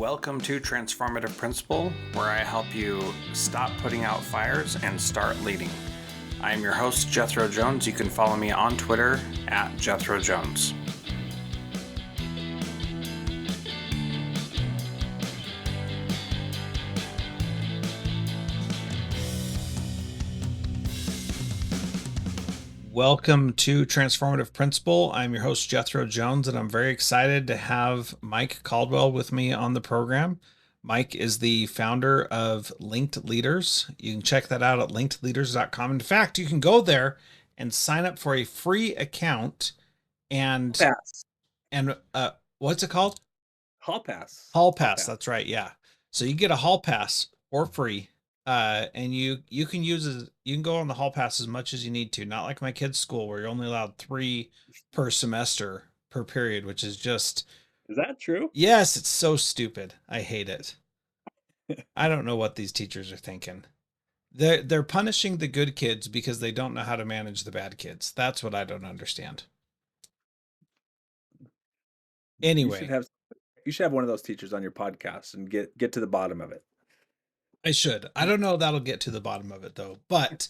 Welcome to Transformative Principal, where I help you stop putting out fires and start leading. I am your host, Jethro Jones. You can follow me on Twitter at Jethro Jones. Welcome to Transformative Principal. I'm your host, Jethro Jones, and I'm very excited to have Mike Caldwell with me on the program. Mike is the founder of Linked Leaders. You can check that out at linkedleaders.com. In fact, you can go there and sign up for a free account and Pass. What's it called? Hall pass. Hall pass. That's right. Yeah. So you get a hall pass for free. And you can go on the hall pass as much as you need to. Not like my kids' school where you're only allowed 3 per semester per period, which is just, Is that true? yes, it's so stupid. I hate it. I don't know what these teachers are thinking. They're punishing the good kids because they don't know how to manage the bad kids. That's what I don't understand. Anyway, You should have one of those teachers on your podcast and get to the bottom of it. I should. I don't know if that'll get to the bottom of it though. But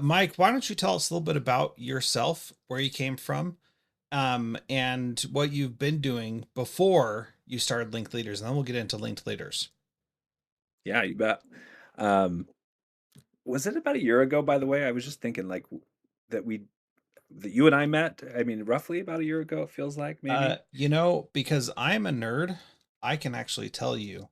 Mike, why don't you tell us a little bit about yourself, where you came from, and what you've been doing before you started Linked Leaders, and then we'll get into Linked Leaders. Yeah, you bet. Was it about a year ago, by the way? I was just thinking that you and I met. I mean, roughly about a year ago, it feels like maybe. Because I'm a nerd, I can actually tell you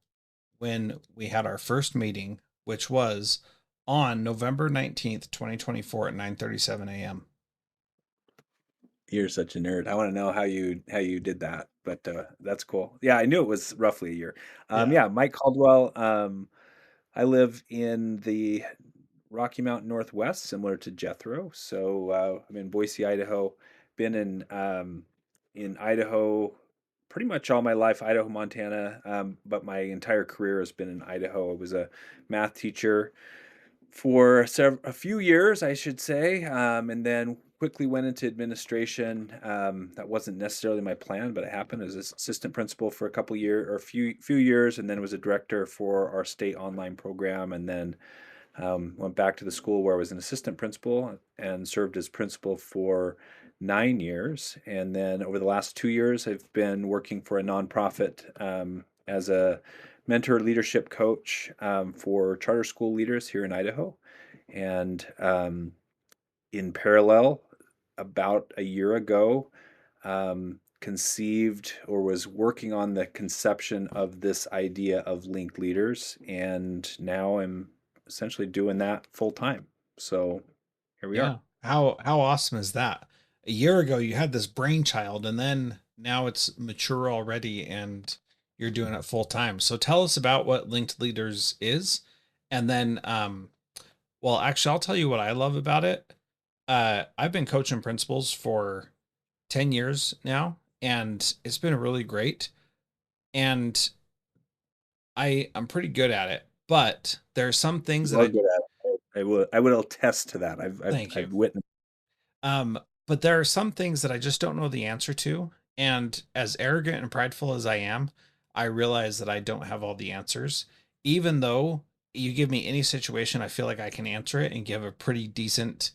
when we had our first meeting, which was on November 19th, 2024 at 9:37 a.m. You're such a nerd. I want to know how you did that, but that's cool. Yeah, I knew it was roughly a year. Yeah. Yeah, Mike Caldwell. I live in the Rocky Mountain Northwest, similar to Jethro. So I'm in Boise, Idaho. Been in Idaho pretty much all my life, Idaho, Montana, but my entire career has been in Idaho. I was a math teacher for a few years, I should say, and then quickly went into administration. That wasn't necessarily my plan, but it happened as assistant principal for a couple years or a few years, and then was a director for our state online program, and then went back to the school where I was an assistant principal and served as principal for 9 years. And then over the last 2 years, I've been working for a nonprofit as a mentor leadership coach for charter school leaders here in Idaho. And in parallel, about a year ago, conceived or was working on the conception of this idea of linked leaders. And now I'm essentially doing that full time. So here we are. Yeah. How awesome is that? A year ago you had this brainchild and then now it's mature already and you're doing it full time. So tell us about what Linked Leaders is. And then well, actually I'll tell you what I love about it. I've been coaching principals for 10 years now and it's been really great. And I'm pretty good at it, but there are some things You that are good at it. I would attest to that. thank you. I've witnessed. But there are some things that I just don't know the answer to. And as arrogant and prideful as I am, I realize that I don't have all the answers. Even though you give me any situation, I feel like I can answer it and give a pretty decent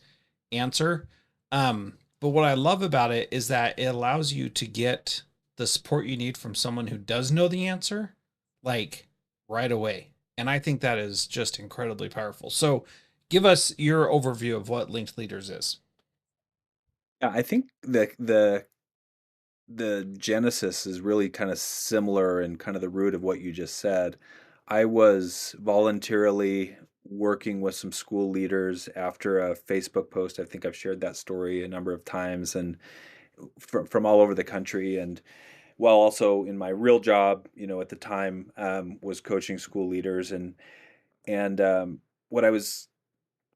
answer. But what I love about it is that it allows you to get the support you need from someone who does know the answer, like right away. And I think that is just incredibly powerful. So give us your overview of what Linked Leaders is. Yeah, I think the genesis is really kind of similar and kind of the root of what you just said. I was voluntarily working with some school leaders after a Facebook post. I think I've shared that story a number of times, and from all over the country. And while also in my real job, at the time, was coaching school leaders, and what I was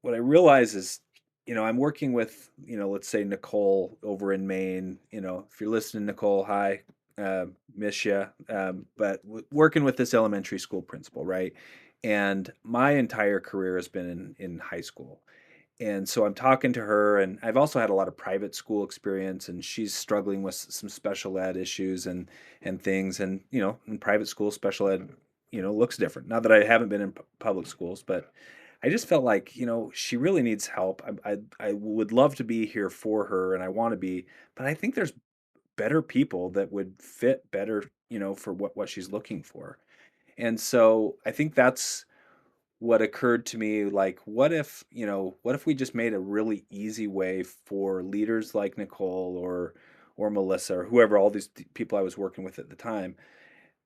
what I realize is, I'm working with, let's say Nicole over in Maine. If you're listening, Nicole, hi, miss you. But working with this elementary school principal, right? And my entire career has been in high school, And so I'm talking to her, and I've also had a lot of private school experience, and she's struggling with some special ed issues and things. And in private school, special ed, looks different. Not that I haven't been in public schools, but I just felt like she really needs help. I would love to be here for her, and I want to be, but I think there's better people that would fit better, for what she's looking for. And so I think that's what occurred to me, like what if we just made a really easy way for leaders like Nicole or Melissa or whoever, all these people I was working with at the time,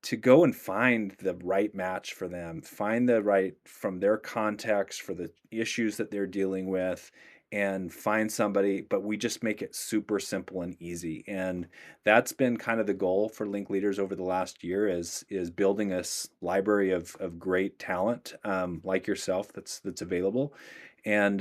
to go and find the right match for them, find the right from their context for the issues that they're dealing with, and find somebody, but we just make it super simple and easy. And that's been kind of the goal for Link Leaders over the last year is building a library of great talent, like yourself, that's available, and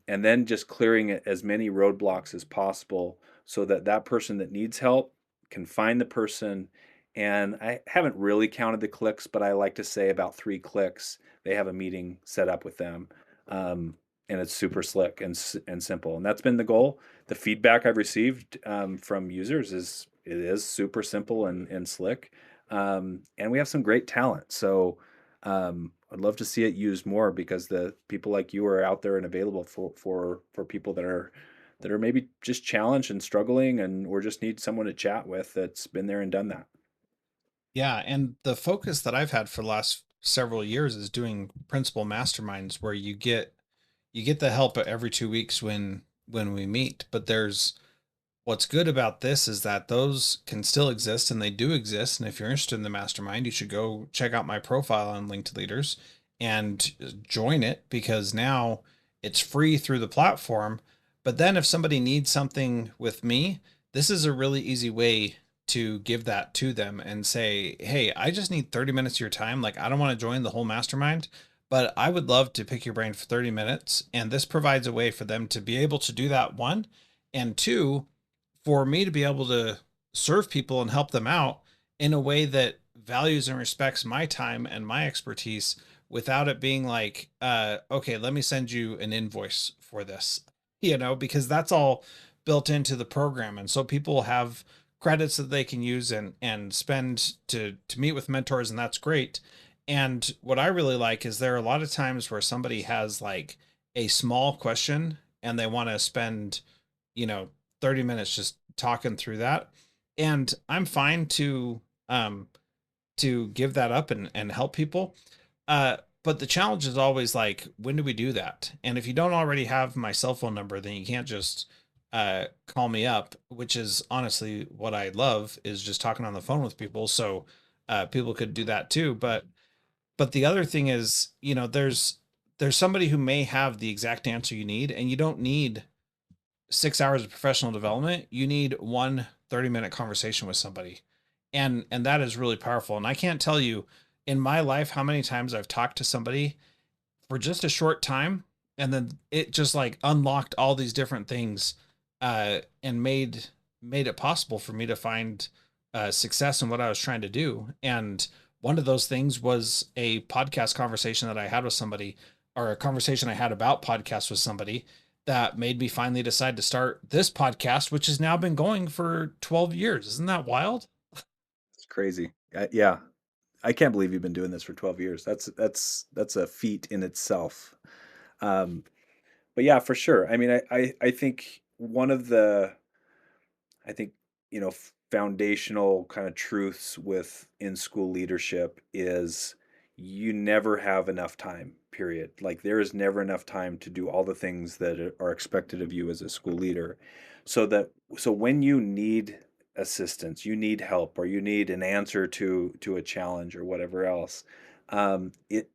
then just clearing it as many roadblocks as possible so that that person that needs help can find the person. And I haven't really counted the clicks, but I like to say about 3 clicks, they have a meeting set up with them. Um, and it's super slick and simple. And that's been the goal. The feedback I've received from users is it is super simple and slick. And we have some great talent. So I'd love to see it used more because the people like you are out there and available for people that are maybe just challenged and struggling and or just need someone to chat with that's been there and done that. Yeah, and the focus that I've had for the last several years is doing principal masterminds where you get the help every 2 weeks when we meet. But there's what's good about this is that those can still exist and they do exist. And if you're interested in the mastermind, you should go check out my profile on Linked Leaders and join it because now it's free through the platform. But then if somebody needs something with me, this is a really easy way to give that to them and say, hey, I just need 30 minutes of your time. Like, I don't want to join the whole mastermind, but I would love to pick your brain for 30 minutes. And this provides a way for them to be able to do that, one. And two, for me to be able to serve people and help them out in a way that values and respects my time and my expertise without it being like, okay, let me send you an invoice for this, because that's all built into the program. And so people have credits that they can use and spend to meet with mentors, and that's great. And what I really like is there are a lot of times where somebody has like a small question and they want to spend, you know, 30 minutes just talking through that. And I'm fine um to give that up and help people. But the challenge is always like, when do we do that? And if you don't already have my cell phone number, then you can't just call me up, which is honestly what I love is just talking on the phone with people. So people could do that too. But the other thing is, there's somebody who may have the exact answer you need, and you don't need 6 hours of professional development. You need one 30-minute conversation with somebody. And that is really powerful. And I can't tell you in my life how many times I've talked to somebody for just a short time, and then it just like unlocked all these different things and made it possible for me to find success in what I was trying to do. And one of those things was a podcast conversation that I had with somebody, or a conversation I had about podcasts with somebody, that made me finally decide to start this podcast, which has now been going for 12 years. Isn't that wild? It's crazy. Yeah, I can't believe you've been doing this for 12 years. That's a feat in itself. Um, but yeah, for sure. I mean, I think one of the I think, foundational kind of truths with in school leadership is you never have enough time, period. Like there is never enough time to do all the things that are expected of you as a school leader. So that so when you need assistance, you need help, or you need an answer to a challenge or whatever else, it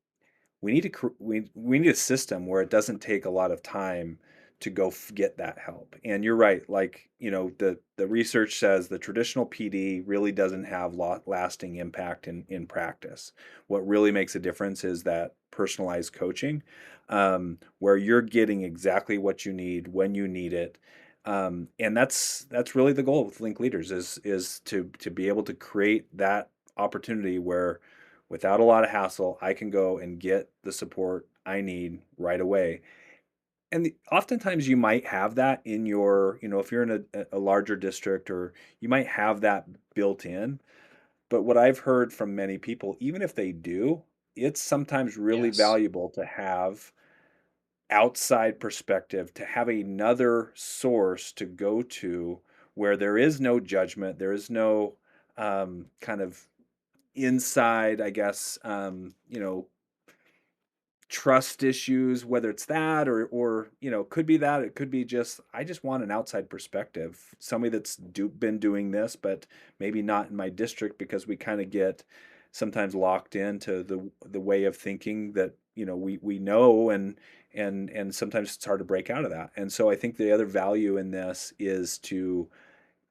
we need we need a system where it doesn't take a lot of time to go get that help. And you're right, like the research says the traditional PD really doesn't have lasting impact in practice. What really makes a difference is that personalized coaching, where you're getting exactly what you need when you need it. And that's really the goal with Link Leaders is to be able to create that opportunity where without a lot of hassle, I can go and get the support I need right away. oftentimes you might have that in your, if you're in a larger district, or you might have that built in. But what I've heard from many people, even if they do, it's sometimes really Yes. valuable to have outside perspective, to have another source to go to where there is no judgment, there is no kind of inside, I guess, trust issues, whether it's that, or could be that, it could be just, I just want an outside perspective, somebody that's been doing this, but maybe not in my district, because we kind of get sometimes locked into the way of thinking that we know, and sometimes it's hard to break out of that. And so I think the other value in this is to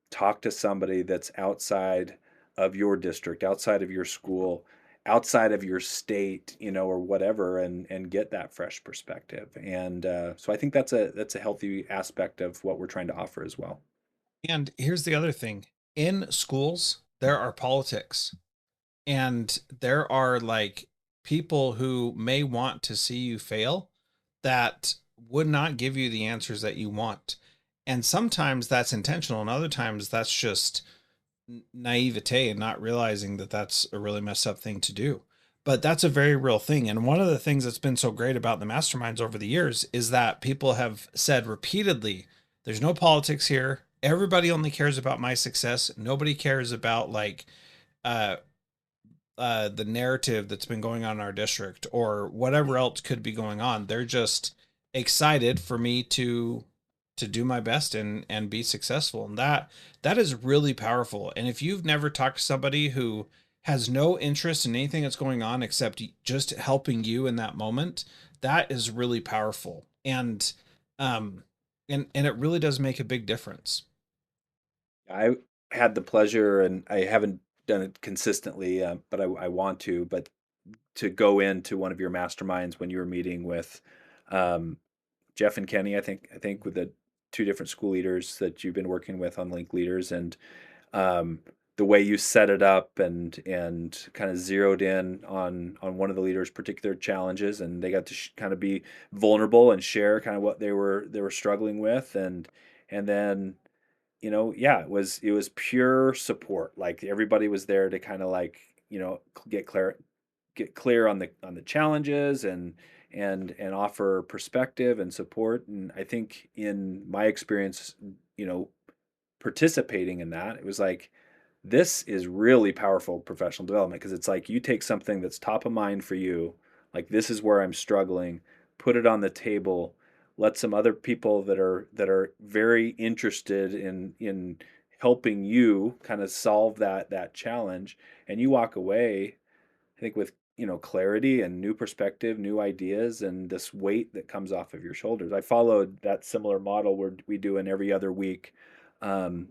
talk to somebody that's outside of your district, outside of your school, outside of your state, or whatever, and get that fresh perspective. And so I think that's a healthy aspect of what we're trying to offer as well. And here's the other thing. In schools, there are politics, and there are like people who may want to see you fail that would not give you the answers that you want. And sometimes that's intentional, and other times that's just naivete and not realizing that that's a really messed up thing to do. But that's a very real thing. And one of the things that's been so great about the masterminds over the years is that people have said repeatedly, there's no politics here. Everybody only cares about my success. Nobody cares about like uh the narrative that's been going on in our district or whatever else could be going on. They're just excited for me to do my best and be successful. And that is really powerful. And if you've never talked to somebody who has no interest in anything that's going on except just helping you in that moment, that is really powerful. Um and it really does make a big difference. I had the pleasure, and I haven't done it consistently, but I want to, but to go into one of your masterminds when you were meeting with um, Jeff and Kenny, I think with the two different school leaders that you've been working with on Link Leaders, and um, the way you set it up, and kind of zeroed in on one of the leaders' particular challenges, and they got to kind of be vulnerable and share kind of what they were struggling with, and then yeah, it was pure support. Like everybody was there to kind of like get clear on the challenges, and offer perspective and support. And I think in my experience, you know, participating in that, it was like, this is really powerful professional development, because it's like you take something that's top of mind for you, like this is where I'm struggling, put it on the table, let some other people that are very interested in helping you kind of solve that challenge, and you walk away, I think, with clarity and new perspective, new ideas, and this weight that comes off of your shoulders. I followed that similar model where we do in every other week. Um,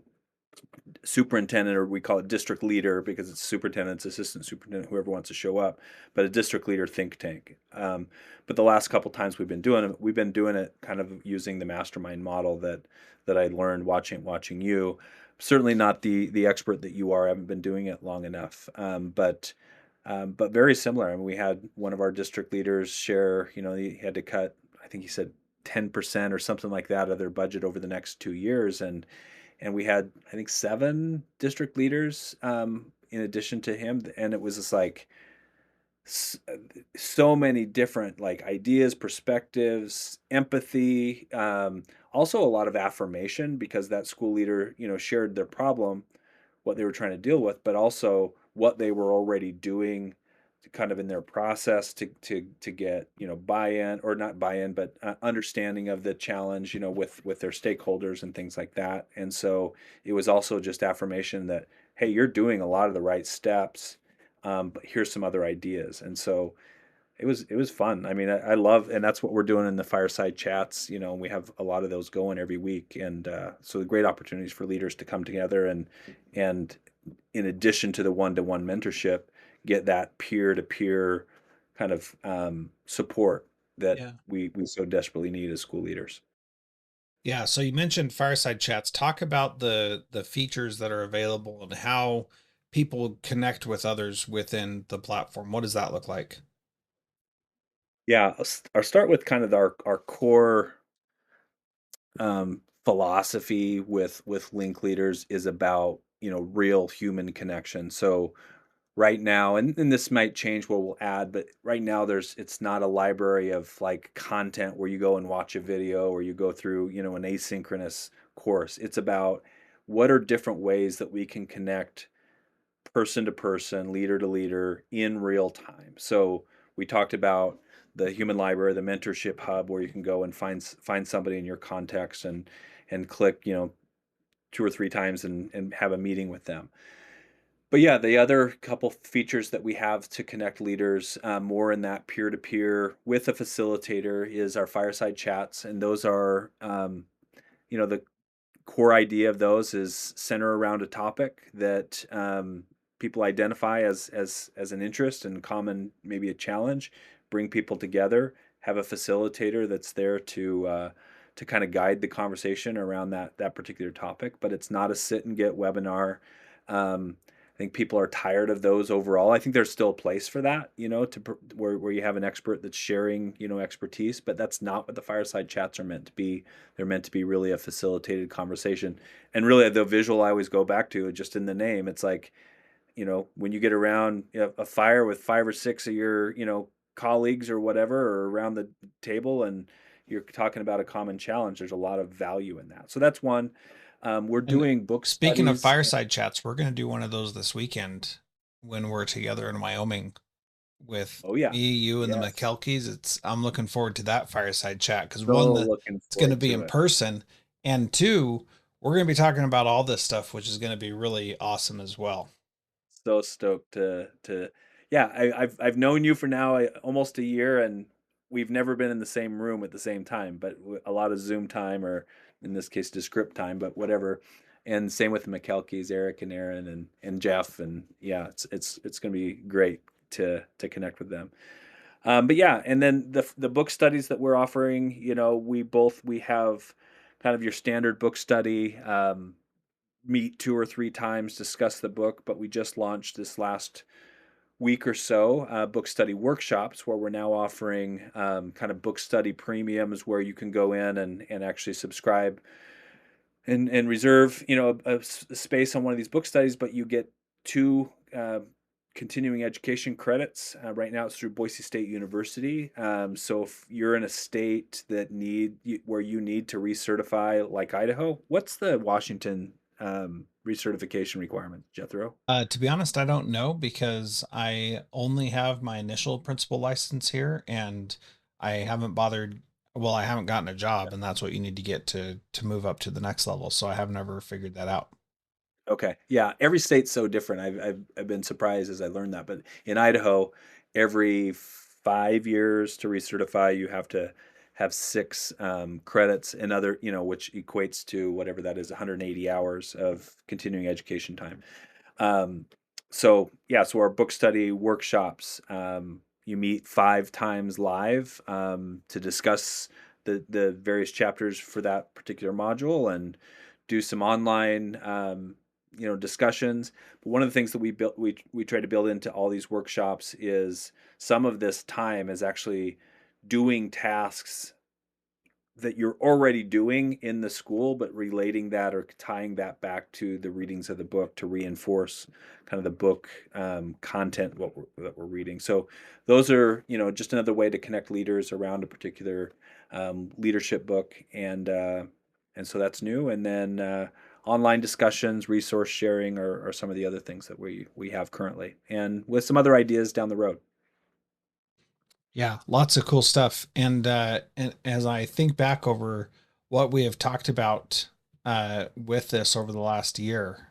Superintendent, or we call it district leader, because it's superintendent's assistant superintendent, whoever wants to show up, but a district leader think tank. But the last couple times we've been doing it kind of using the mastermind model that I learned watching you. Certainly not the expert that you are. I haven't been doing it long enough, but very similar. I mean, we had one of our district leaders share. He had to cut, I think he said 10% or something like that of their budget over the next 2 years, and we had, I think, 7 district leaders in addition to him, and it was just like so many different like ideas, perspectives, empathy, also a lot of affirmation, because that school leader shared their problem, what they were trying to deal with, but also what they were already doing to kind of in their process to get buy-in, or not buy-in, but understanding of the challenge, with their stakeholders and things like that. And so it was also just affirmation that, hey, you're doing a lot of the right steps, but here's some other ideas. And so it was fun. I mean, I love, and that's what we're doing in the fireside chats. We have a lot of those going every week, and so great opportunities for leaders to come together, and in addition to the one-to-one mentorship, get that peer-to-peer kind of support that Yeah. we so desperately need as school leaders. Yeah, so you mentioned fireside chats. Talk about the features that are available and how people connect with others within the platform. What does that look like? Yeah, I'll start with kind of our core. philosophy with link leaders is about, real human connection. So right now, and this might change what we'll add, but right now it's not a library of like content where you go and watch a video or you go through, an asynchronous course. It's about what are different ways that we can connect person to person, leader to leader in real time. So we talked about the human library, the mentorship hub, where you can go and find somebody in your context and click, two or three times and have a meeting with them. But yeah, the other couple features that we have to connect leaders more in that peer to peer with a facilitator is our fireside chats, and those are the core idea of those is center around a topic that people identify as an interest and common, maybe a challenge. Bring people together. Have a facilitator that's there to kind of guide the conversation around that particular topic. But it's not a sit and get webinar. I think people are tired of those overall. I think there's still a place for that, where you have an expert that's sharing, expertise. But that's not what the fireside chats are meant to be. They're meant to be really a facilitated conversation. And really, the visual I always go back to, just in the name, it's like, when you get around a fire with five or six of your, colleagues or whatever, or around the table, and you're talking about a common challenge, there's a lot of value in that. So that's one. We're And doing book speaking of studies. fireside chats, we're going to do one of those this weekend when we're together in Wyoming with Oh yeah, me, you, and the yes. McKelkeys. I'm looking forward to that fireside chat because one, So looking it's going to forward be to in it. person, and two, we're going to be talking about all this stuff, which is going to be really awesome as well. So stoked to yeah, I've known you for now almost a year, and we've never been in the same room at the same time, but a lot of Zoom time, or in this case, Descript time, but whatever. And same with the McKelkeys, Eric and Aaron and Jeff, and yeah, it's going to be great to connect with them. But yeah, and then the book studies that we're offering, we have kind of your standard book study. Meet two or three times, discuss the book, but we just launched this last week or so book study workshops where we're now offering kind of book study premiums where you can go in and actually subscribe and reserve a space on one of these book studies, but you get two continuing education credits. Right now it's through Boise State University. So if you're in a state where you need to recertify, like Idaho, what's the Washington recertification requirement, Jethro? To be honest, I don't know because I only have my initial principal license here, and I haven't bothered. Well, I haven't gotten a job, and that's what you need to get to move up to the next level. So I have never figured that out. Okay. Yeah, every state's so different. I've been surprised as I learned that. But in Idaho, every 5 years to recertify, you have to have six credits and other, which equates to whatever that is, 180 hours of continuing education time. Um, so yeah, so our book study workshops, you meet 5 times live to discuss the various chapters for that particular module and do some online discussions. But one of the things that we try to build into all these workshops is some of this time is actually doing tasks that you're already doing in the school, but relating that or tying that back to the readings of the book to reinforce kind of the book content that we're reading. So those are just another way to connect leaders around a particular leadership book, and so that's new. And then online discussions, resource sharing are some of the other things that we have currently, and with some other ideas down the road. Yeah, lots of cool stuff. And as I think back over what we have talked about with this over the last year,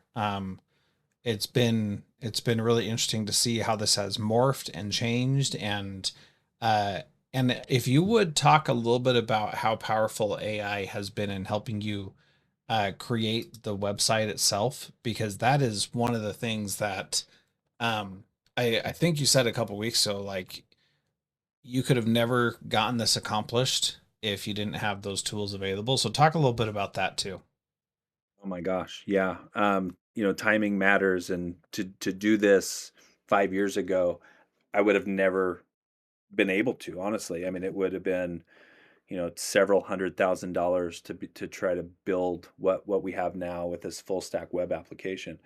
it's been really interesting to see how this has morphed and changed. Uh, and if you would talk a little bit about how powerful AI has been in helping you create the website itself, because that is one of the things that um, I think you said a couple weeks ago, like you could have never gotten this accomplished if you didn't have those tools available. So talk a little bit about that too. Oh my gosh, yeah. Timing matters, and to do this 5 years ago, I would have never been able to. Honestly, I mean, it would have been, several $100,000 to try to build what we have now with this full stack web application.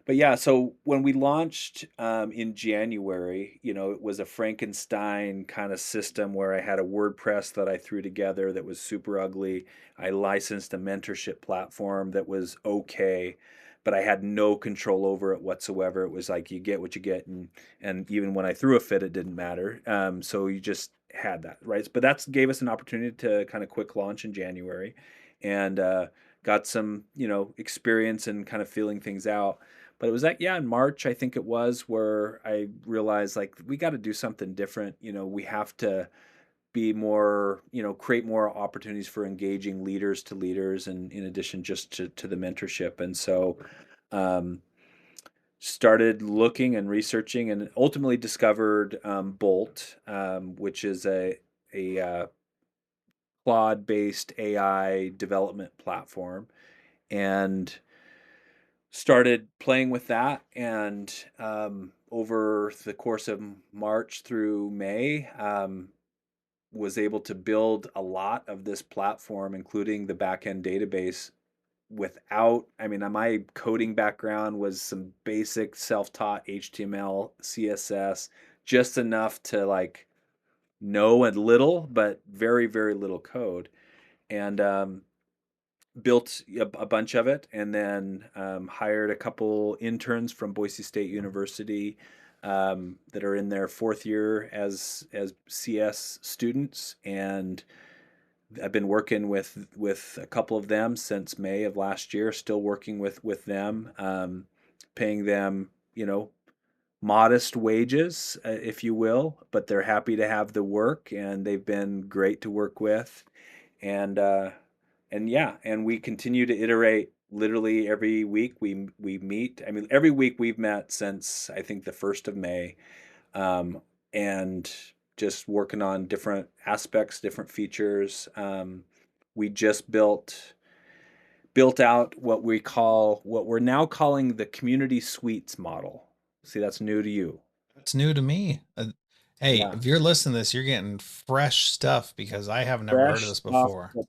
But yeah, so when we launched in January, it was a Frankenstein kind of system where I had a WordPress that I threw together that was super ugly. I licensed a mentorship platform that was okay, but I had no control over it whatsoever. It was like you get what you get, and even when I threw a fit, it didn't matter. So you just had that, right? But that gave us an opportunity to kind of quick launch in January, and got some experience and kind of feeling things out. But it was like, yeah, in March, I think it was, where I realized like we got to do something different. We have to be more, create more opportunities for engaging leaders to leaders, and in addition just to the mentorship. And so um, started looking and researching, and ultimately discovered Bolt, which is a Claude-based AI development platform, and started playing with that. And over the course of March through May, was able to build a lot of this platform, including the backend database, without, I mean, my coding background was some basic self-taught HTML, CSS, just enough to like know a little, but very, very little code. And built a bunch of it, and then hired a couple interns from Boise State University that are in their fourth year as CS students, and I've been working with a couple of them since May of last year. Still working with them, paying them modest wages, if you will, but they're happy to have the work, and they've been great to work with. And yeah, and we continue to iterate. Literally every week we meet. I mean, every week we've met since I think the 1st of May, um, and just working on different aspects, different features. We just built out what we're now calling the community suites model. See, that's new to you. It's new to me. Hey, Yeah. if you're listening to this, you're getting fresh stuff because I have never heard of Fresh this off before. the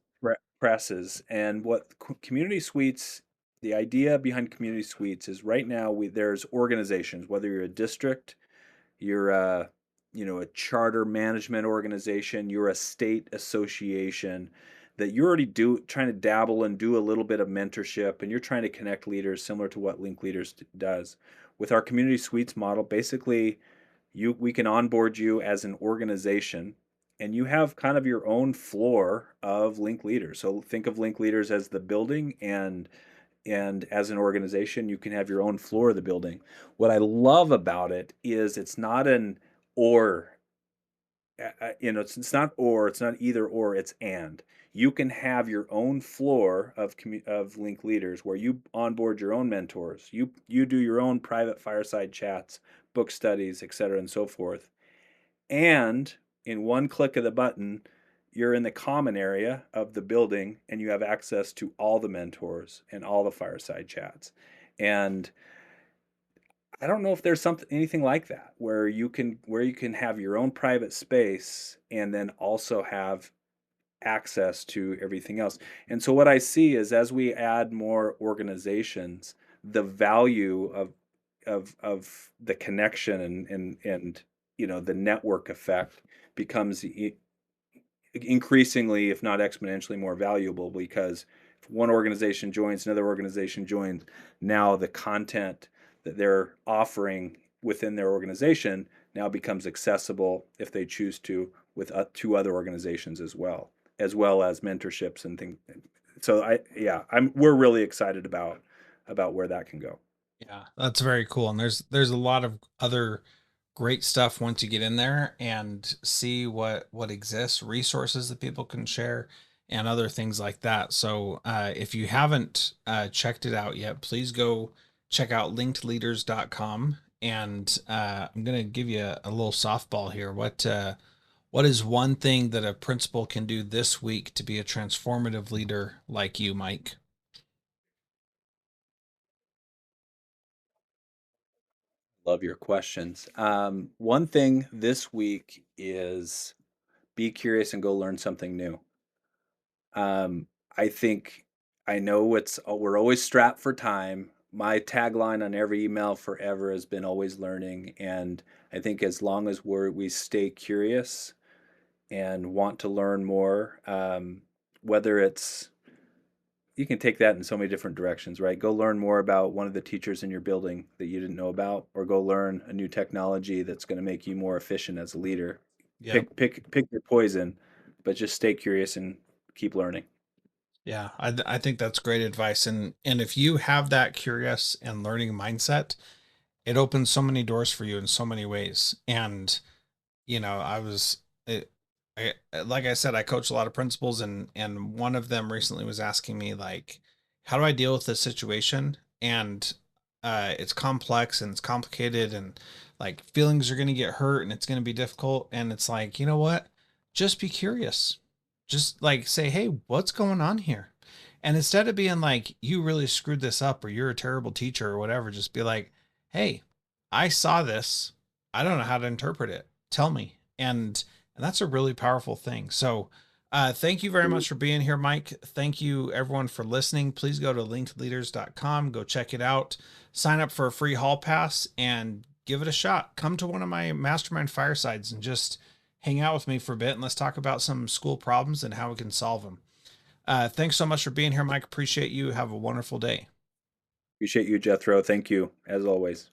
presses. And what community suites, the idea behind community suites is, right now there's organizations, whether you're a district, you're a charter management organization, you're a state association, that you're already trying to dabble and do a little bit of mentorship, and you're trying to connect leaders similar to what Link Leaders does. With our community suites model, basically we can onboard you as an organization, and you have kind of your own floor of Link Leaders. So think of Link Leaders as the building, and as an organization, you can have your own floor of the building. What I love about it is it's not an or, it's not or, it's not either or, it's and. You can have your own floor of Link Leaders where you onboard your own mentors. You do your own private fireside chats, book studies, etc., and so forth. And in one click of the button, you're in the common area of the building, and you have access to all the mentors and all the fireside chats. And I don't know if there's anything like that where you can have your own private space and then also have access to everything else. And so what I see is, as we add more organizations, the value of the connection and the network effect becomes increasingly, if not exponentially, more valuable, because if one organization joins, another organization joins, now the content that they're offering within their organization now becomes accessible, if they choose to other organizations as well as mentorships and things. So we're really excited about where that can go. Yeah, that's very cool. And there's a lot of other great stuff once you get in there and see what exists, resources that people can share, and other things like that. So if you haven't checked it out yet, please go check out linkedleaders.com. And I'm gonna give you a little softball here. What is one thing that a principal can do this week to be a transformative leader like you, Mike? Love your questions. One thing this week is be curious and go learn something new. Um, I think I know we're always strapped for time. My tagline on every email forever has been always learning, and I think as long as we stay curious and want to learn more, whether it's you can take that in so many different directions, right? Go learn more about one of the teachers in your building that you didn't know about, or go learn a new technology that's going to make you more efficient as a leader. Yep. Pick your poison, but just stay curious and keep learning. Yeah, I think that's great advice, and if you have that curious and learning mindset, it opens so many doors for you in so many ways. And I was it, like I said, I coach a lot of principals, and one of them recently was asking me like, how do I deal with this situation? And it's complex and it's complicated, and like feelings are going to get hurt and it's going to be difficult. And it's like, you know what? Just be curious. Just like say, hey, what's going on here? And instead of being like, you really screwed this up or you're a terrible teacher or whatever, just be like, hey, I saw this. I don't know how to interpret it. Tell me. And that's a really powerful thing. So thank you very much for being here, Mike. Thank you everyone for listening. Please go to linkedleaders.com, go check it out, sign up for a free hall pass and give it a shot. Come to one of my mastermind firesides and just hang out with me for a bit and let's talk about some school problems and how we can solve them. Thanks so much for being here, Mike. Appreciate you. Have a wonderful day. Appreciate you, Jethro. Thank you, as always.